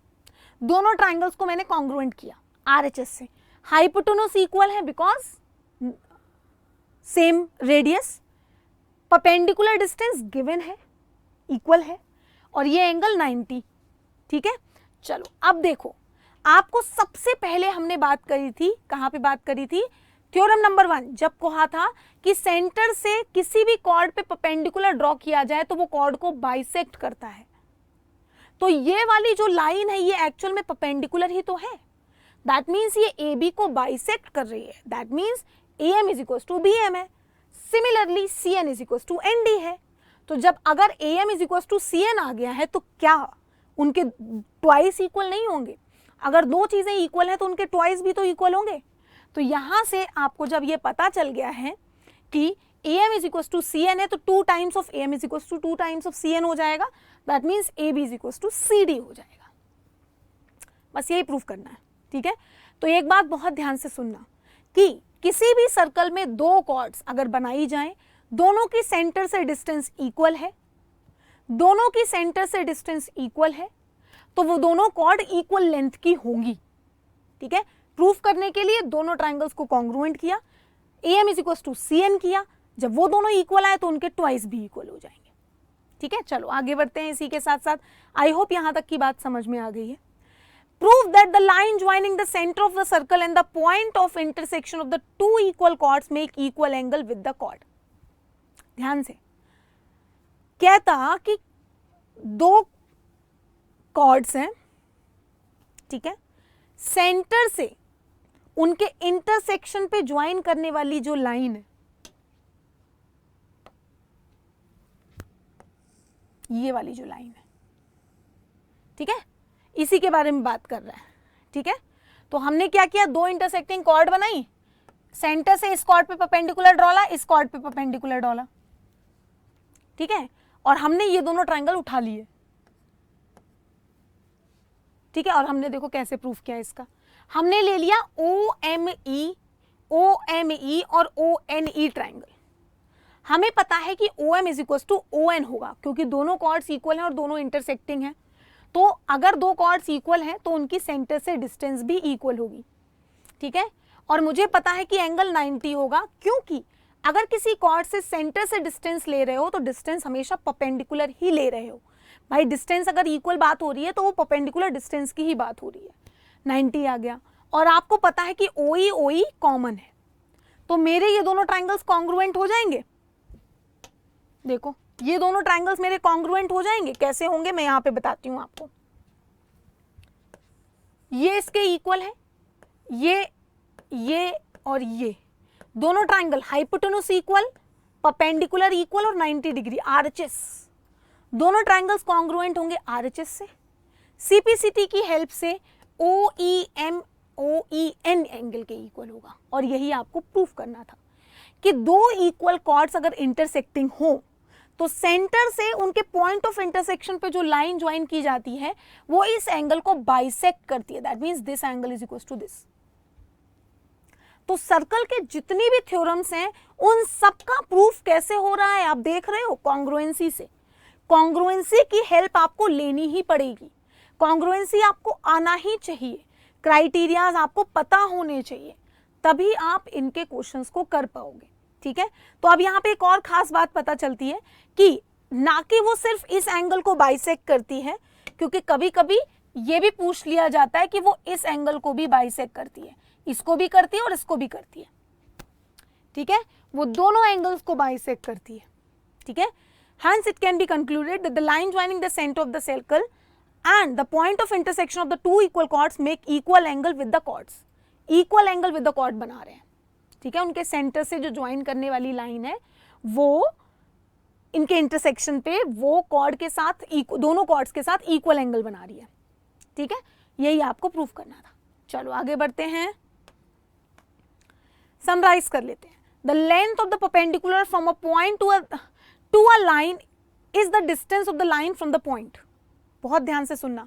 दोनों ट्राइंगल्स को मैंने कॉन्ग्रुएंट किया RHS से। हाइपोटेन्यूज इक्वल है because same radius, perpendicular distance given है, इक्वल है, और ये एंगल 90। ठीक है, चलो अब देखो, आपको सबसे पहले हमने बात करी थी, कहाँ पे बात करी थी, थ्योरम नंबर 1, जब कहा था कि सेंटर से किसी भी कॉर्ड पे परपेंडिकुलर ड्रॉ किया जाए तो वो कॉर्ड को बाइसेक्ट करता है। तो ये वाली जो लाइन है ये एक्चुअल में परपेंडिकुलर ही तो है, दैट मीन्स ये AB को बाइसेक्ट कर रही है, that means AM is equal to BM है। Similarly CN is equal to ND है। तो जब अगर AM is equal to CN आ गया है तो क्या उनके ट्वाइस इक्वल नहीं होंगे? अगर दो चीजें इक्वल है तो उनके ट्वाइस भी तो इक्वल होंगे। तो यहां से आपको जब ये पता चल गया है कि AM is equal to CN है तो 2 times of AM is equal to 2 times of CN हो जाएगा, that means AB is equal to CD हो जाएगा। बस यही प्रूफ करना है। ठीक है, तो एक बात बहुत ध्यान से सुनना कि किसी भी सर्कल में दो कॉर्ड्स अगर बनाई जाएं, दोनों की सेंटर से डिस्टेंस इक्वल है, दोनों की सेंटर से डिस्टेंस इक्वल है, तो वो दोनों कॉर्ड इक्वल लेंथ की होंगी। ठीक है, प्रूफ करने के लिए दोनों ट्राइंगल्स को कॉन्ग्रुएंट किया, AM is equal to CN किया, जब वो दोनों इक्वल आए तो उनके ट्वाइस भी इक्वल हो जाएंगे। ठीक है, चलो आगे बढ़ते हैं इसी के साथ साथ। आई होप यहां तक की बात समझ में आ गई है। Prove that the line joining the center of the circle and the point of intersection of the two equal chords make equal angle with the chord। ध्यान से कहता कि दो कॉर्ड्स हैं, ठीक है, सेंटर से उनके इंटरसेक्शन पे ज्वाइन करने वाली जो लाइन है ये वाली जो लाइन है, ठीक है, इसी के बारे में बात कर रहा है, ठीक है। तो हमने क्या किया, दो इंटरसेक्टिंग कॉर्ड बनाई, सेंटर से इस कॉर्ड पे परपेंडिकुलर डाला, इस कॉर्ड पे परपेंडिकुलर डाला, ठीक है, और हमने ये दोनों ट्रायंगल उठा लिए, ठीक है। और हमने देखो कैसे प्रूफ किया इसका, हमने ले लिया OME और ONE ट्रायंगल। हमें पता है कि OM is equal to ON होगा, क्योंकि दोनों कॉर्ड्स इक्वल हैं और दोनों इंटरसेक्टिंग हैं। तो अगर दो कॉर्ड्स इक्वल हैं तो उनकी सेंटर से डिस्टेंस भी इक्वल होगी, ठीक है। और मुझे पता है कि एंगल 90 होगा, क्योंकि अगर किसी कॉर्ड से सेंटर से डिस्टेंस ले रहे हो तो डिस्टेंस हमेशा परपेंडिकुलर ही ले रहे हो। भाई डिस्टेंस अगर इक्वल बात हो रही है तो वो परपेंडिकुलर डिस्टेंस की ही बात हो रही है। 90 आ गया, और आपको पता है कि OE कॉमन है, तो मेरे ये दोनों ट्रायंगल्स कॉन्ग्रुएंट हो जाएंगे। देखो ये दोनों ट्रायंगल्स मेरे कॉन्ग्रुएंट हो जाएंगे। कैसे होंगे मैं यहां पे बताती हूं आपको। ये इसके इक्वल है, ये और ये दोनों triangle hypotenuse equal, perpendicular equal और 90 डिग्री RHS, दोनों ट्रायंगल्स कॉन्ग्रुएंट होंगे RHS से। CPCT की हेल्प से OEM OEN एंगल के इक्वल होगा, और यही आपको प्रूफ करना था कि दो इक्वल कॉर्ड्स अगर इंटरसेक्टिंग हो तो सेंटर से उनके पॉइंट ऑफ इंटरसेक्शन पे जो लाइन ज्वाइन की जाती है वो इस एंगल को बाइसेक्ट करती है। That means this angle is equal to this. तो सर्कल के जितनी भी थ्योरम्स हैं उन सबका प्रूफ कैसे हो रहा है आप देख रहे हो, कॉन्ग्रुएंसी से। कॉन्ग्रुएंसी की हेल्प आपको लेनी ही पड़ेगी, कॉन्ग्रुएंसी आपको आना ही चाहिए, क्राइटेरियाज आपको पता होने चाहिए, तभी आप इनके क्वेश्चंस को कर पाओगे, ठीक है। तो अब यहाँ पे एक और खास बात पता चलती है कि ना कि वो सिर्फ इस एंगल को बाइसेक्ट करती है, क्योंकि कभी कभी ये भी पूछ लिया जाता है कि वो इस एंगल को भी बाइसेक्ट करती है, इसको भी करती है और इसको भी करती है, ठीक है, वो दोनों एंगल्स को बाइसेक्ट करती है, ठीक है। Hence it can be concluded that the line joining the center of the circle and the point of intersection of the two equal chords make equal angle with the chords. Equal angle with the chord बना रहे हैं, ठीक है। उनके centre से जो join करने वाली लाइन है वो इनके इंटरसेक्शन पे वो कॉर्ड के साथ दोनों कॉर्ड्स के साथ इक्वल एंगल बना रही है, ठीक है। यही आपको प्रूफ करना था। चलो आगे बढ़ते हैं, समराइज कर लेते हैं। The length of the perpendicular from a point to a line is the distance of the line from the point. बहुत ध्यान से सुनना,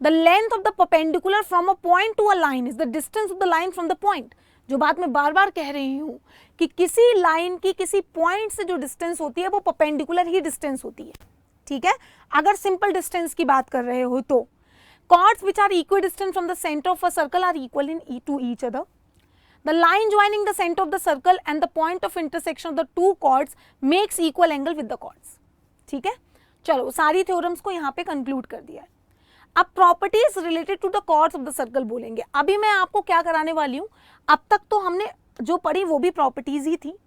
the length of the perpendicular from a point to a line is the distance of the line from the point. जो बात मैं बार बार कह रही हूं कि किसी लाइन की किसी पॉइंट से जो डिस्टेंस होती है वो परपेंडिकुलर ही डिस्टेंस होती है, ठीक है। अगर सिंपल डिस्टेंस की बात कर रहे हो तो chords which are equidistant from the center of a circle are equal to each other. The line joining the center of the circle and the point of intersection of the two chords makes equal angle with the chords. ठीक है, चलो सारी theorems को यहाँ पे conclude कर दिया है। अब properties related to the chords of the circle बोलेंगे। अभी मैं आपको क्या कराने वाली हूँ, अब तक तो हमने जो पढ़ी वो भी प्रॉपर्टीज ही थी,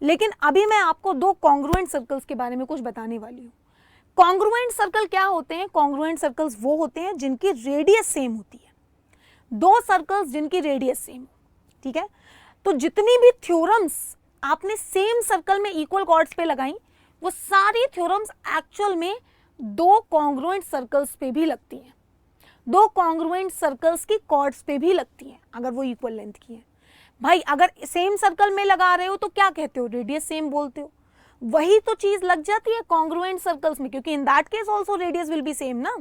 लेकिन अभी मैं आपको दो कॉन्ग्रुएंट सर्कल्स के बारे में कुछ बताने वाली हूँ। कॉन्ग्रुएंट सर्कल क्या होते हैं? कॉन्ग्रुएंट सर्कल्स वो होते हैं जिनकी रेडियस सेम होती है, दो सर्कल्स जिनकी रेडियस सेम हो, ठीक है। तो जितनी भी थ्योरम्स आपने सेम सर्कल में इक्वल कॉर्ड्स पे लगाई वो सारी थ्योरम्स एक्चुअल में दो कॉन्ग्रुएंट सर्कल्स पे भी लगती हैं, दो कॉन्ग्रुएंट सर्कल्स की कॉर्ड्स पे भी लगती हैं अगर वो इक्वल लेंथ की है। भाई अगर सेम सर्कल में लगा रहे हो तो क्या कहते हो? रेडियस सेम बोलते हो। वही तो चीज लग जाती है कॉन्ग्रुएंट सर्कल्स में, क्योंकि in that case also radius will be same ना,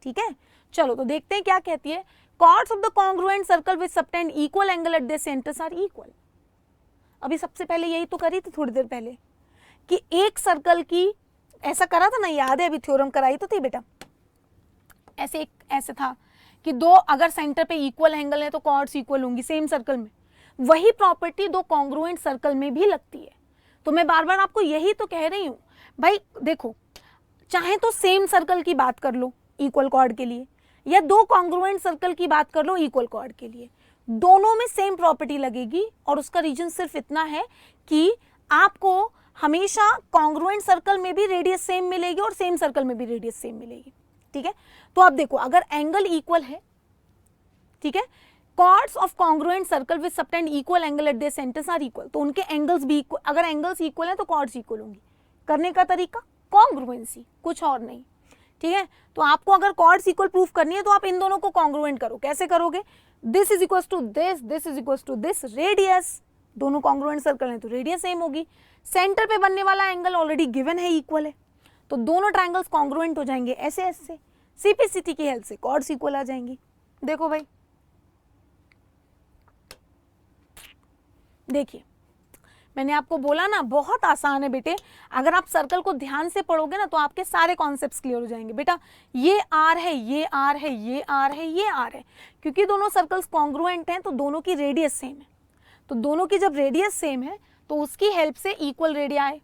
ठीक है। चलो तो देखते हैं क्या कहती है। chords of the congruent circle which subtend equal angle at their centers are equal. अभी सबसे पहले यही तो करी थी थोड़ी देर पहले कि एक सर्कल की ऐसा करा था ना, याद है? अभी थ्योरम कराई तो थी बेटा, ऐसे था कि दो अगर सेंटर पे इक्वल एंगल है तो कॉर्ड्स इक्वल होंगी सेम सर्कल में। वही प्रॉपर्टी दो कॉन्ग्रुएंट सर्कल में भी लगती है। तो मैं बार बार आपको यही तो कह रही हूँ भाई, देखो चाहे तो सेम सर्कल की बात कर लो इक्वल कॉर्ड के लिए, या दो कॉन्ग्रुएंट सर्कल की बात कर लो इक्वल कॉर्ड के लिए, दोनों में सेम प्रॉपर्टी लगेगी। और उसका रीजन सिर्फ इतना है कि आपको हमेशा कॉन्ग्रुएंट सर्कल में भी रेडियस सेम मिलेगी और सेम सर्कल में भी रेडियस सेम मिलेगी, ठीक है। तो आप देखो अगर एंगल इक्वल है, ठीक है, chords of congruent circle which subtend equal angle at their centers are equal, तो उनके एंगल्स भी इक्वल, अगर एंगल्स इक्वल है तो chords इक्वल होंगी। करने का तरीका कॉन्ग्रुएंसी, कुछ और नहीं, ठीक है। तो आपको अगर कॉर्ड्स इक्वल प्रूफ करनी है तो आप इन दोनों को कॉन्ग्रुएंट करो। कैसे करोगे? This is equal to this is equal to this, radius, दोनों कॉन्ग्रुएंट सर्कल हैं तो रेडियस सेम होगी। सेंटर पे बनने वाला एंगल ऑलरेडी गिवन है, इक्वल है, तो दोनों ट्रायंगल्स कॉन्ग्रुएंट हो जाएंगे ऐसे ऐसे। सीपीसीटी की हेल्प से कॉर्ड्स इक्वल आ जाएंगी। देखो भाई, देखिए मैंने आपको बोला ना बहुत आसान है बेटे, अगर आप सर्कल को ध्यान से पढ़ोगे ना तो आपके सारे कॉन्सेप्ट्स क्लियर हो जाएंगे। बेटा ये आर है, ये आर है, ये आर है, ये आर है, क्योंकि दोनों सर्कल्स कॉन्ग्रुएंट हैं तो दोनों की रेडियस सेम है। तो दोनों की जब रेडियस सेम है तो उसकी हेल्प से इक्वल रेडियाई,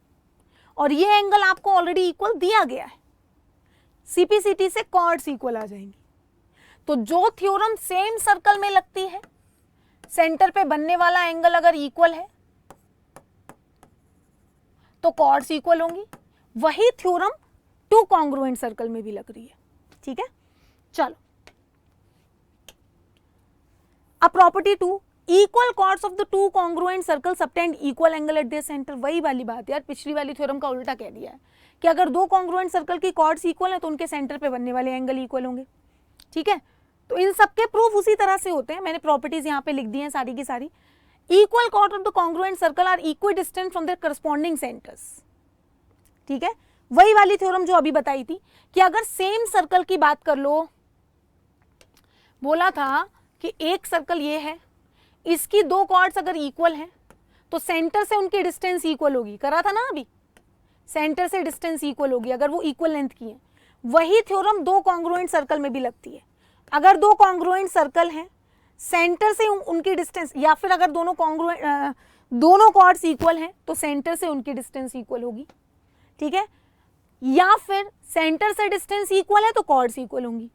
और ये एंगल आपको ऑलरेडी इक्वल दिया गया है। सीपीसीटी से कॉर्ड्स इक्वल आ जाएंगी। तो जो थ्योरम सेम सर्कल में लगती है, सेंटर पे बनने वाला एंगल अगर इक्वल है तो कॉर्ड्स इक्वल होंगी। वही थ्योरम टू कॉन्ग्रुएंट सर्कल में भी लग रही है, ठीक है। चलो, अब property 2, equal chords of the two congruent circle subtend equal angle at their centre. वही वाली बात यार, पिछली वाली थ्योरम का उल्टा कह दिया है कि अगर दो कॉन्ग्रुएंट सर्कल की कॉर्ड्स इक्वल है तो उनके सेंटर पे बनने वाले एंगल इक्वल होंगे, ठीक है। तो इन सबके प्रूफ उसी तरह से होते हैं। मैंने प्रॉपर्टीज यहाँ पे लिख दी हैं सारी की सारी। Equal chord of the congruent circle are equidistant from their corresponding centres, ठीक है। वही वाली थ्योरम जो अभी बताई थी कि अगर सेम सर्कल की बात कर लो, बोला था कि एक सर्कल ये है, इसकी दो कॉर्ड्स अगर इक्वल हैं तो सेंटर से उनकी डिस्टेंस इक्वल होगी, करा था ना अभी, सेंटर से डिस्टेंस इक्वल होगी अगर वो इक्वल लेंथ की है। वही थ्योरम दो कॉन्ग्रुएंट सर्कल में भी लगती है। अगर दो कॉन्ग्रुएंट सर्कल हैं, सेंटर से उनकी डिस्टेंस, या फिर अगर दोनों कॉर्ड्स इक्वल हैं तो सेंटर से उनकी डिस्टेंस इक्वल होगी, ठीक है। या फिर सेंटर से डिस्टेंस इक्वल है तो कॉर्ड्स इक्वल होंगी,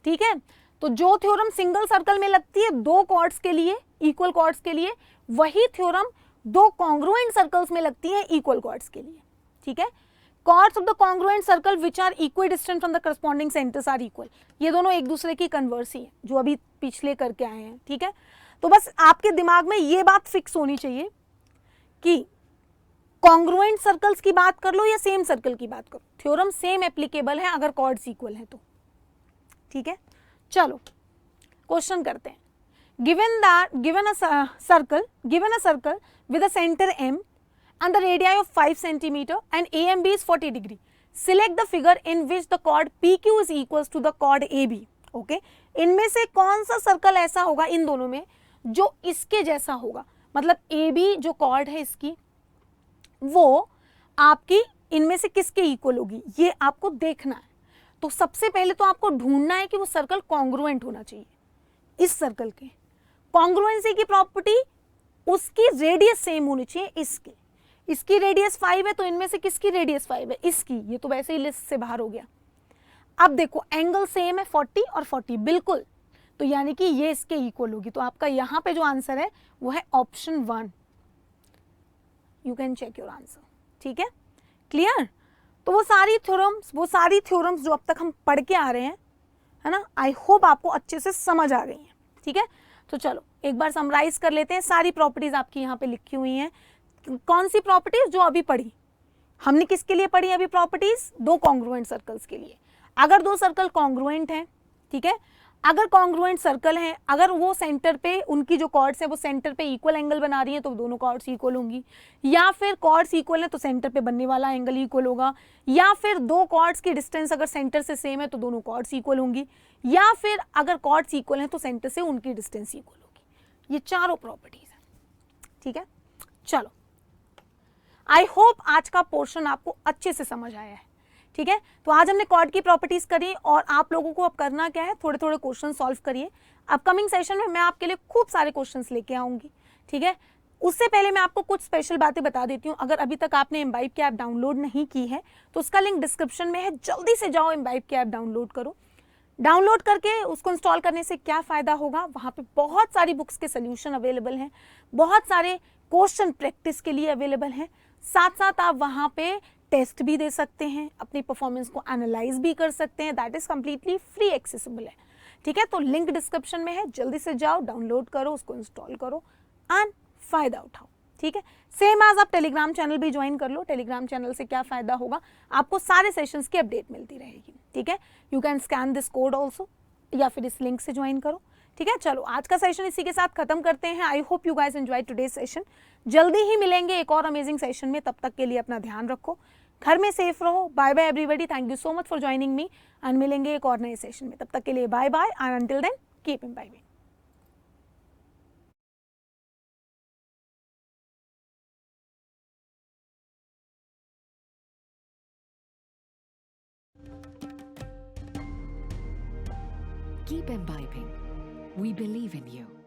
ठीक है। तो जो थ्योरम सिंगल सर्कल में लगती है दो कॉर्ड्स के लिए, इक्वल कॉर्ड्स के लिए, वही थ्योरम दो कॉन्ग्रुएंट सर्कल्स में लगती है इक्वल कॉर्ड्स के लिए, ठीक है। Chords of the congruent circle which are equidistant from the corresponding centres are equal. ये दोनों एक दूसरे की कन्वर्स ही है जो अभी पिछले करके आए हैं, ठीक है। तो बस आपके दिमाग में ये बात फिक्स होनी चाहिए कि कॉन्ग्रुएंट सर्कल्स की बात कर लो या सेम सर्कल की बात करो, थ्योरम सेम एप्लीकेबल है अगर कॉर्ड्स इक्वल है तो, ठीक है। चलो क्वेश्चन करते हैं। given a circle with a center M and the radii of 5 cm and AMB is 40 degree. Select the figure in which the chord PQ is equals to the chord AB. Okay? इनमें से कौन सा circle ऐसा होगा इन दोनों में जो इसके जैसा होगा, मतलब AB जो chord है इसकी वो आपकी इनमें से किसके इक्वल होगी, ये आपको देखना है। तो सबसे पहले तो आपको ढूंढना है कि वो सर्कल कॉन्ग्रुएंट होना चाहिए इस सर्कल के। कॉन्ग्रुएंसी की प्रॉपर्टी, उसकी रेडियस सेम होनी चाहिए इसकी। इसकी रेडियस 5 है तो इनमें से किसकी रेडियस 5 है, इसकी। ये तो वैसे ही लिस्ट से बाहर हो गया। अब देखो एंगल सेम है 40 और 40 बिल्कुल, तो यानी कि ये इसके इक्वल होगी। तो आपका यहाँ पे जो आंसर है वो है option 1। You can check your answer, ठीक है, क्लियर। तो वो सारी थ्योरम्स जो अब तक हम पढ़ के आ रहे हैं, है ना, आई होप आपको अच्छे से समझ आ गई हैं, ठीक है। तो चलो एक बार समराइज कर लेते हैं। सारी प्रॉपर्टीज आपकी यहाँ पे लिखी हुई हैं। कौन सी प्रॉपर्टीज जो अभी पढ़ी हमने, किसके लिए पढ़ी अभी प्रॉपर्टीज, दो कॉन्ग्रुएंट सर्कल्स के लिए। अगर दो सर्कल कॉन्ग्रुएंट हैं, ठीक है, अगर कॉन्ग्रुएंट सर्कल हैं, अगर वो सेंटर पे उनकी जो कॉर्ड्स है वो सेंटर पे इक्वल एंगल बना रही है तो दोनों कॉर्ड्स इक्वल होंगी, या फिर कॉर्ड्स इक्वल है तो सेंटर पे बनने वाला एंगल इक्वल होगा, या फिर दो कॉर्ड्स की डिस्टेंस अगर सेंटर से सेम है तो दोनों कॉर्ड्स इक्वल होंगी, या फिर अगर कॉर्ड्स इक्वल हैं तो सेंटर से उनकी डिस्टेंस इक्वल होगी। ये चारों प्रॉपर्टीज हैं, ठीक है। चलो आई होप आज का पोर्शन आपको अच्छे से समझ आया है, ठीक है। तो आज हमने कॉर्ड की प्रॉपर्टीज करी और आप लोगों को अब करना क्या है, थोड़े थोड़े क्वेश्चन सॉल्व करिए। अपकमिंग सेशन में मैं आपके लिए खूब सारे क्वेश्चंस लेके आऊंगी, ठीक है। उससे पहले मैं आपको कुछ स्पेशल बातें बता देती हूँ। अगर अभी तक आपने इम्बाइब की ऐप डाउनलोड नहीं की है तो उसका लिंक डिस्क्रिप्शन में है, जल्दी से जाओ इम्बाइब की ऐप डाउनलोड करो। डाउनलोड करके उसको इंस्टॉल करने से क्या फ़ायदा होगा, वहाँ पे बहुत सारी बुक्स के सोल्यूशन अवेलेबल हैं, बहुत सारे क्वेश्चन प्रैक्टिस के लिए अवेलेबल हैं, साथ साथ आप वहाँ पे टेस्ट भी दे सकते हैं, अपनी परफॉर्मेंस को एनालाइज भी कर सकते हैं। That is completely free accessible है, ठीक है। तो लिंक डिस्क्रिप्शन में है, जल्दी से जाओ डाउनलोड करो, उसको इंस्टॉल करो एंड फ़ायदा उठाओ, ठीक है। सेम आज आप टेलीग्राम चैनल भी ज्वाइन कर लो। टेलीग्राम चैनल से क्या फायदा होगा, आपको सारे सेशंस की अपडेट मिलती रहेगी, ठीक है। You can scan this code also, या फिर इस लिंक से ज्वाइन करो, ठीक है। चलो आज का सेशन इसी के साथ खत्म करते हैं। I hope you guys enjoy today session. जल्दी ही मिलेंगे एक और अमेजिंग सेशन में, तब तक के लिए अपना ध्यान रखो, घर में सेफ रहो। Bye bye everybody, thank you so much for joining me and मिलेंगे एक और नए सेशन में। तब तक के लिए bye bye and until then keep imbibing. Keep imbibing. We believe in you.